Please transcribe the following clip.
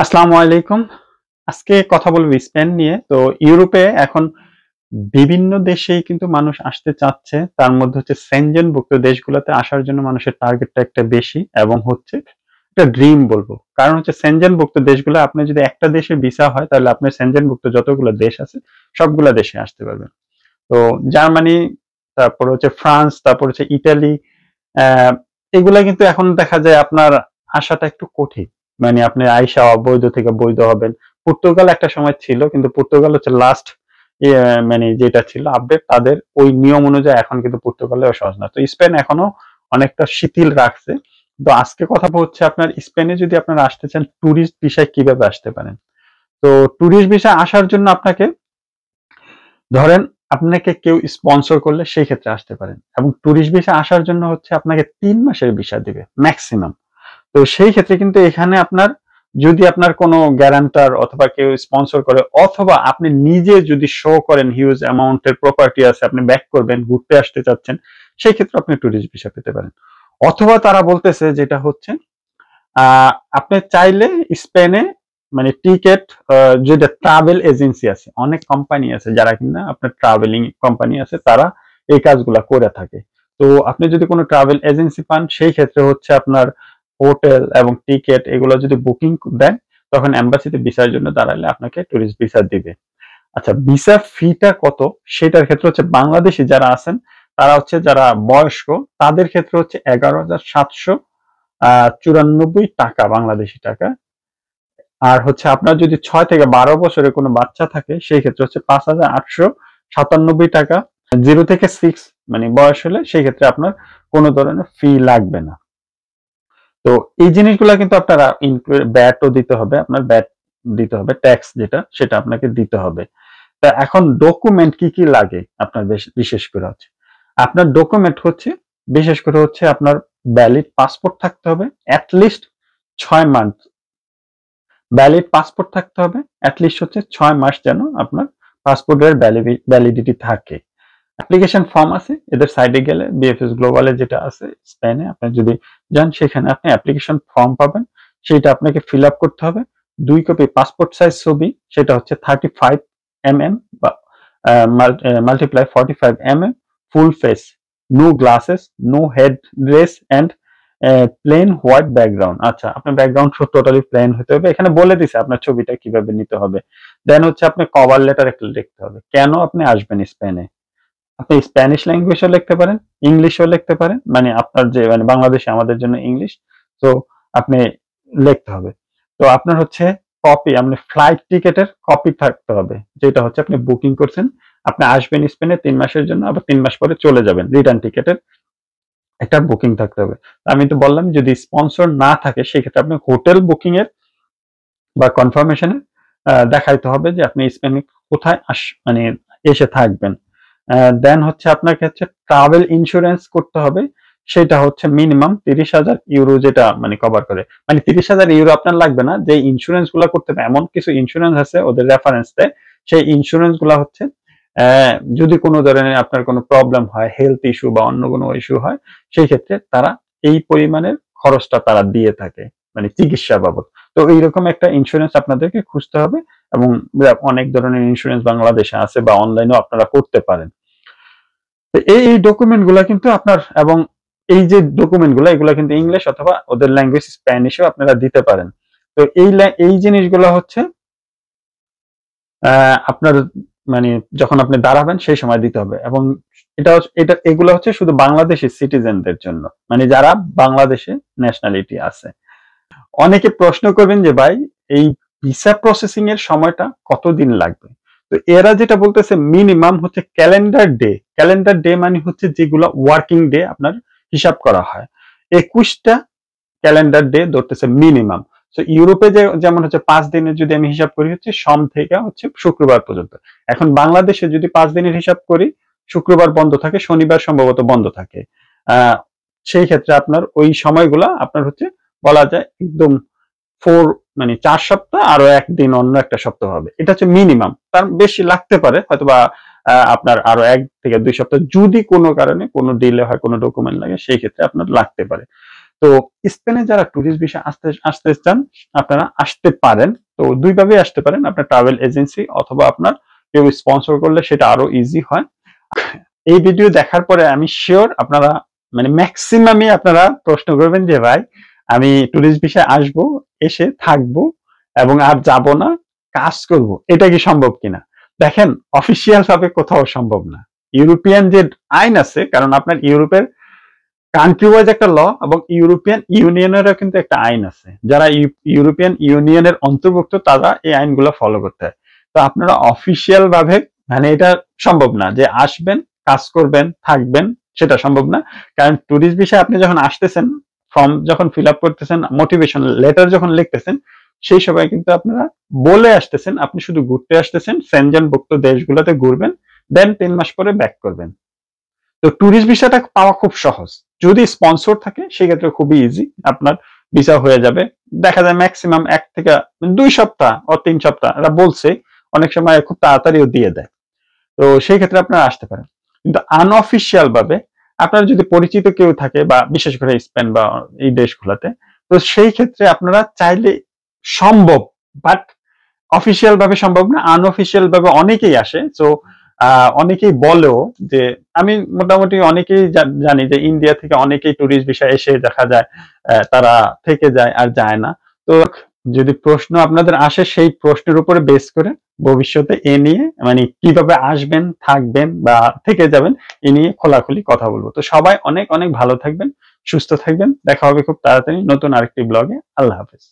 আসসালামু আলাইকুম। আজকে কথা বলব স্পেন নিয়ে। তো ইউরোপে এখন বিভিন্ন দেশেই কিন্তু মানুষ আসতে চাচ্ছে। তার মধ্যে হচ্ছে সেনজেনভুক্ত দেশগুলোতে আসার জন্য মানুষের টার্গেটটা একটা বেশি এবং হচ্ছে একটা ড্রিম বলব। কারণ হচ্ছে সেনজেনভুক্ত দেশগুলো আপনি যদি একটা দেশে ভিসা হয় তাহলে আপনি সেনজেনভুক্ত যতগুলো দেশ আছে সবগুলা দেশে আসতে পারবেন। তো জার্মানি, তারপর হচ্ছে ফ্রান্স, তারপর হচ্ছে ইতালি, আহ এগুলা কিন্তু এখন দেখা যায় আপনার আসাটা একটু কঠিন। মানে আপনি আইসা অবৈধ থেকে বৈধ হবেন। পর্তুগাল একটা সময় ছিল, কিন্তু পর্তুগাল হচ্ছে লাস্ট মানে যেটা ছিল আপডেট, তাদের ওই নিয়ম অনুযায়ী এখন কিন্তু পর্তুগালেও সহজ না। তো স্পেন এখনো অনেকটা শিথিল রাখছে। তো আজকে কথা হচ্ছে আপনার স্পেনে যদি আপনারা আসতে চান ট্যুরিস্ট ভিসায় কিভাবে আসতে পারেন। তো ট্যুরিস্ট ভিসা আসার জন্য আপনাকে ধরেন আপনাকে কেউ স্পন্সর করলে সেই ক্ষেত্রে আসতে পারেন, এবং ট্যুরিস্ট ভিসা আসার জন্য হচ্ছে আপনাকে 3 মাসের ভিসা দিবে ম্যাক্সিমাম। তো সেই ক্ষেত্রে কিন্তু এখানে আপনার যদি আপনার কোনো গ্যারান্টার অথবা কেউ স্পন্সর করে, অথবা আপনি নিজে যদি শো করেন হিউজ অ্যামাউন্টের প্রপার্টি আছে, আপনি ব্যাক করবেন, ঘুরতে আসতে চাচ্ছেন, সেই ক্ষেত্রে আপনি ট্যুরিস্ট ভিসা পেতে পারেন। অথবা তারা বলতেছে যেটা হচ্ছে আপনি চাইলে স্পেনে মানে টিকেট, যেটা ট্রাভেল এজেন্সি আছে, অনেক কোম্পানি আছে যারা কিনা আপনার ট্রাভেলিং কোম্পানি আছে, তারা এই কাজগুলা করে থাকে। তো আপনি যদি কোনো ট্রাভেল এজেন্সি পান সেই ক্ষেত্রে হচ্ছে আপনার হোটেল এবং টিকেট এগুলো যদি বুকিং দেন, তখন এম্বাসিতে ভিসার জন্য দাঁড়ালে আপনাকে টুরিস্ট ভিসা দিবে। আচ্ছা, ভিসা ফিটা কত সেটার ক্ষেত্রে হচ্ছে বাংলাদেশি যারা আছেন তারা হচ্ছে যারা বয়স্ক, তাদের ক্ষেত্রে হচ্ছে 11,794 টাকা বাংলাদেশি টাকা। আর হচ্ছে আপনার যদি 6 থেকে 12 বছরের কোনো বাচ্চা থাকে সেই ক্ষেত্রে হচ্ছে 5,897 টাকা। 0 থেকে 6 মানে বয়স হলে সেই ক্ষেত্রে আপনার কোনো ধরনের ফি লাগবে না। তো এই জিনিসগুলা কিন্তু আপনারা ব্যাটও দিতে হবে, আপনার ব্যাট দিতে হবে, ট্যাক্স যেটা সেটা আপনাকে দিতে হবে। তা এখন ডকুমেন্ট কি কি লাগে আপনার বিশেষ করে হচ্ছে আপনার ডকুমেন্ট হচ্ছে বিশেষ করে হচ্ছে আপনার ভ্যালিড পাসপোর্ট থাকতে হবে, অ্যাটলিস্ট 6 মান্থ ভ্যালিড পাসপোর্ট থাকতে হবে, অ্যাটলিস্ট হচ্ছে 6 মাস যেন আপনার পাসপোর্টের ভ্যালিডিটি থাকে। অ্যাপ্লিকেশন ফর্ম আছে এদের সাইডে গেলে, বিএফএস গ্লোবালে যেটা আছে স্পেনে, আপনি যদি যান সেখানে আপনি অ্যাপ্লিকেশন ফর্ম পাবেন, সেটা আপনাকে ফিল আপ করতে হবে। 2 কপি পাসপোর্ট সাইজ ছবি, সেটা হচ্ছে 35 mm বা multiply 45 mm, full face, no glasses, no head dress and plain white background. আচ্ছা, আপনার ব্যাকগ্রাউন্ড টোটালি প্লেন হতে হবে, এখানে বলে দিছে আপনার ছবিটা কিভাবে নিতে হবে। দেন হচ্ছে আপনি কভার লেটার একটা লিখতে হবে, কেন আপনি আসবেন স্পেনে। আপনি স্প্যানিশ ল্যাঙ্গুয়েজও লিখতে পারেন, ইংলিশও লিখতে পারেন, মানে আপনার যে মানে বাংলাদেশে আমাদের জন্য ইংলিশ। তো আপনি লিখতে হবে। তো আপনার হচ্ছে কপি, আপনার ফ্লাইট টিকেটের কপি থাকতে হবে, যেটা হচ্ছে আপনি বুকিং করছেন, আপনি আসবেন স্পেনে 3 মাসের জন্য, আবার 3 মাস পরে চলে যাবেন, রিটার্ন টিকেটের একটা বুকিং থাকতে হবে। আমি তো বললাম যদি স্পন্সর না থাকে সেক্ষেত্রে আপনি হোটেল বুকিং এর বা কনফার্মেশনে দেখাইতে হবে যে আপনি স্পেনে কোথায় মানে এসে থাকবেন। দেন হচ্ছে আপনাকে হচ্ছে ট্রাভেল ইন্স্যুরেন্স করতে হবে, সেটা হচ্ছে মিনিমাম 30,000 ইউরো, যেটা মানে কভার করে, মানে 30,000 ইউরো আপনার লাগবে না, যে ইন্স্যুরেন্স গুলা করতে হবে এমন কিছু ইন্স্যুরেন্স আছে ওদের রেফারেন্স দেয়, সেই ইন্স্যুরেন্স গুলা হচ্ছে যদি কোনো ধরনের আপনার কোনো প্রবলেম হয়, হেলথ ইস্যু বা অন্য কোনো ইস্যু হয়, সেই ক্ষেত্রে তারা এই পরিমাণের খরচটা তারা দিয়ে থাকে, মানে চিকিৎসা বাবদ। তো এইরকম একটা ইন্স্যুরেন্স আপনাদেরকে খুঁজতে হবে, এবং অনেক ধরনের ইন্স্যুরেন্স বাংলাদেশে আছে বা অনলাইনেও আপনারা করতে পারেন। তো এই ডকুমেন্ট গুলা কিন্তু আপনার, এবং এই যে ডকুমেন্ট গুলা এগুলা কিন্তু ইংলিশ অথবা ওদের ল্যাঙ্গুয়েজ স্প্যানিশও আপনারা দিতে পারেন। তো এই জিনিসগুলো হচ্ছে আপনার মানে যখন আপনি দাঁড়াবেন সেই সময় দিতে হবে, এবং এগুলো হচ্ছে শুধু বাংলাদেশি সিটিজেনদের জন্য, মানে যারা বাংলাদেশে ন্যাশনালিটি আছে। অনেকে প্রশ্ন করবেন যে ভাই এই ভিসা প্রসেসিং এর সময়টা কতদিন লাগবে। তো এরা যেটা বলতেছে মিনিমাম হচ্ছে ক্যালেন্ডার ডে মানে হচ্ছে যেগুলো ওয়ার্কিং ডে আপনার হিসাব করা হয়, 21টা ক্যালেন্ডার ডে ধরতেছে মিনিমাম। তো ইউরোপে যেমন হচ্ছে 5 দিনের যদি আমি হিসাব করি হচ্ছে সোম থেকে হচ্ছে শুক্রবার পর্যন্ত। এখন বাংলাদেশে যদি 5 দিনের হিসাব করি, শুক্রবার বন্ধ থাকে, শনিবার সম্ভবত বন্ধ থাকে। আহ সেই ক্ষেত্রে আপনার ওই সময়গুলা আপনার হচ্ছে বলা যায় একদম 4 সপ্তাহ, আরো একদিন অন্য একটা সপ্তাহ হবে, এটা হচ্ছে মিনিমাম। তার বেশি লাগতে পারে হয়তোবা আপনার আরো 1 থেকে 2 সপ্তাহ, যদি কোনো কারণে কোনো ডিলে হয়, কোনো ডকুমেন্ট লাগে, সেই ক্ষেত্রে আপনার লাগতে পারে। তো স্পেনে যারা ট্যুরিস্ট ভিসা আসতে চান আপনারা আসতে পারেন। তো দুইভাবে আসতে পারেন, আপনার ট্রাভেল এজেন্সি অথবা আপনার কেউ স্পন্সর করলে সেটা আরো ইজি হয়। এই ভিডিও দেখার পরে আমি শিওর আপনারা মানে ম্যাক্সিমামই আপনারা প্রশ্ন করবেন যে ভাই আমি ট্যুরিস্ট ভিসায় আসবো, এসে থাকবো এবং আর যাব না, কাজ করব, এটা কি সম্ভব কিনা? দেখেন অফিসিয়াল ভাবে কোথাও সম্ভব না। ইউরোপিয়ান যে আইন আছে, কারণ আপনার ইউরোপের কান্ট্রি ওয়াইজ একটা ল এবং ইউরোপিয়ান ইউনিয়নেরও কিন্তু একটা আইন আছে, যারা ইউরোপিয়ান ইউনিয়নের অন্তর্ভুক্ত তারা এই আইনগুলো ফলো করতে হয়। তো আপনারা অফিসিয়াল ভাবে মানে এটা সম্ভব না যে আসবেন, কাজ করবেন, থাকবেন, সেটা সম্ভব না। কারণ ট্যুরিস্ট ভিসা আপনি যখন আসতেছেন, ফর্ম যখন ফিল আপ করতেছেন, মোটিভেশন লেটার যখন লিখতেছেন, সেই সময় কিন্তু আপনারা বলে আসতেছেন আপনি শুধু ঘুরতে আসতেছেন, সেনজেনভুক্ত দেশগুলোতে ঘুরবেন, দেন 3 মাস পরে ব্যাক করবেন। তো ট্যুরিস্ট ভিসাটা পাওয়া খুব সহজ, যদি স্পন্সর থাকে সেক্ষেত্রে খুবই ইজি, আপনার ভিসা হয়ে যাবে। দেখা যায় ম্যাক্সিমাম 1 থেকে 2 সপ্তাহ ও 3 সপ্তাহ, এরা বলছে অনেক সময় খুব তাড়াতাড়িও দিয়ে দেয়। তো সেই ক্ষেত্রে আপনারা আসতে পারেন। কিন্তু আনঅফিসিয়াল ভাবে আপনার যদি পরিচিত কেউ থাকে বা বিশেষ করে স্পেন বা এই দেশগুলোতে, তো সেই ক্ষেত্রে আপনারা চাইলে সম্ভব, বাট অফিসিয়াল ভাবে সম্ভব না, আনঅফিসিয়াল ভাবে অনেকেই আসে। তো অনেকেই বলেও যে আমি মোটামুটি অনেকেই জানি যে ইন্ডিয়া থেকে অনেকেই ট্যুরিস্ট ভিসা এসে দেখা যায় তারা থেকে যায় আর যায় না। তো যদি প্রশ্ন আপনাদের আসে সেই প্রশ্নের উপরে বেস করে ভবিষ্যতে এ নিয়ে মানে কিভাবে আসবেন, থাকবেন বা থেকে যাবেন এ নিয়ে খোলাখুলি কথা বলবো। তো সবাই অনেক অনেক ভালো থাকবেন, সুস্থ থাকবেন। দেখা হবে খুব তাড়াতাড়ি নতুন আরেকটি ব্লগে। আল্লাহ হাফেজ।